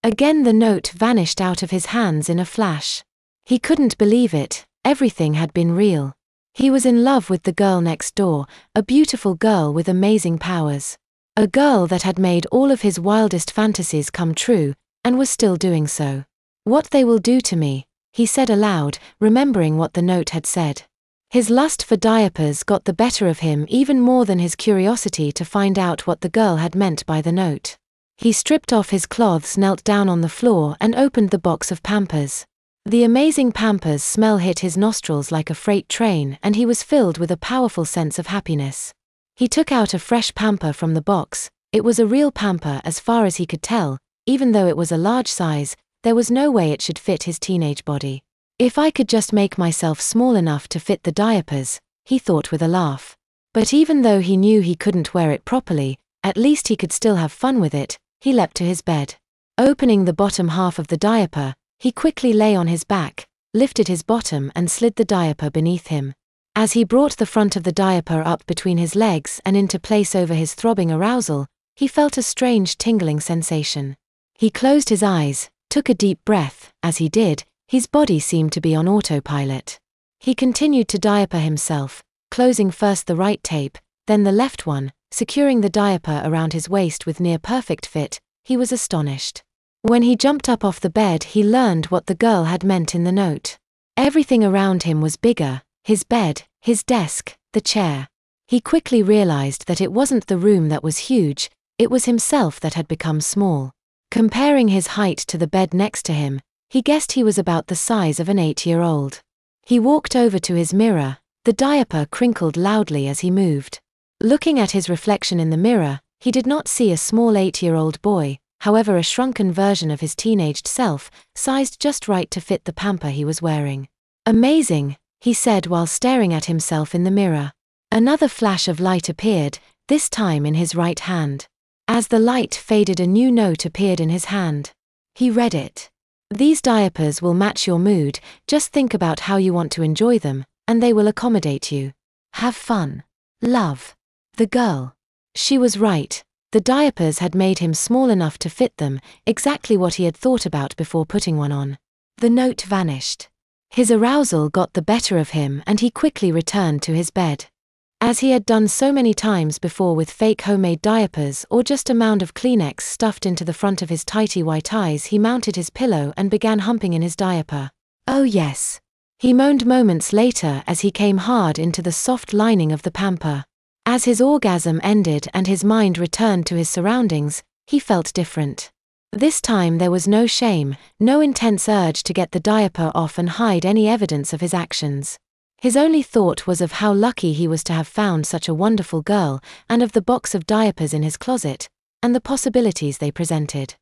Again the note vanished out of his hands in a flash. He couldn't believe it, everything had been real. He was in love with the girl next door, a beautiful girl with amazing powers. A girl that had made all of his wildest fantasies come true, and was still doing so. "What they will do to me," he said aloud, remembering what the note had said. His lust for diapers got the better of him even more than his curiosity to find out what the girl had meant by the note. He stripped off his clothes, knelt down on the floor and opened the box of Pampers. The amazing Pampers smell hit his nostrils like a freight train, and he was filled with a powerful sense of happiness. He took out a fresh Pamper from the box. It was a real Pamper as far as he could tell. Even though it was a large size, there was no way it should fit his teenage body. "If I could just make myself small enough to fit the diapers," he thought with a laugh. But even though he knew he couldn't wear it properly, at least he could still have fun with it. He leapt to his bed. Opening the bottom half of the diaper, he quickly lay on his back, lifted his bottom and slid the diaper beneath him. As he brought the front of the diaper up between his legs and into place over his throbbing arousal, he felt a strange tingling sensation. He closed his eyes, took a deep breath. As he did, his body seemed to be on autopilot. He continued to diaper himself, closing first the right tape, then the left one, securing the diaper around his waist with near-perfect fit. He was astonished. When he jumped up off the bed, he learned what the girl had meant in the note. Everything around him was bigger: his bed, his desk, the chair. He quickly realized that it wasn't the room that was huge, it was himself that had become small. Comparing his height to the bed next to him, he guessed he was about the size of an 8-year-old. He walked over to his mirror. The diaper crinkled loudly as he moved. Looking at his reflection in the mirror, he did not see a small 8-year-old boy, however a shrunken version of his teenaged self, sized just right to fit the Pamper he was wearing. "Amazing," he said while staring at himself in the mirror. Another flash of light appeared, this time in his right hand. As the light faded, a new note appeared in his hand. He read it. "These diapers will match your mood, just think about how you want to enjoy them, and they will accommodate you. Have fun. Love." The girl. She was right. The diapers had made him small enough to fit them, exactly what he had thought about before putting one on. The note vanished. His arousal got the better of him and he quickly returned to his bed. As he had done so many times before with fake homemade diapers or just a mound of Kleenex stuffed into the front of his tighty white eyes, he mounted his pillow and began humping in his diaper. "Oh yes," he moaned moments later as he came hard into the soft lining of the Pamper. As his orgasm ended and his mind returned to his surroundings, he felt different. This time there was no shame, no intense urge to get the diaper off and hide any evidence of his actions. His only thought was of how lucky he was to have found such a wonderful girl, and of the box of diapers in his closet, and the possibilities they presented.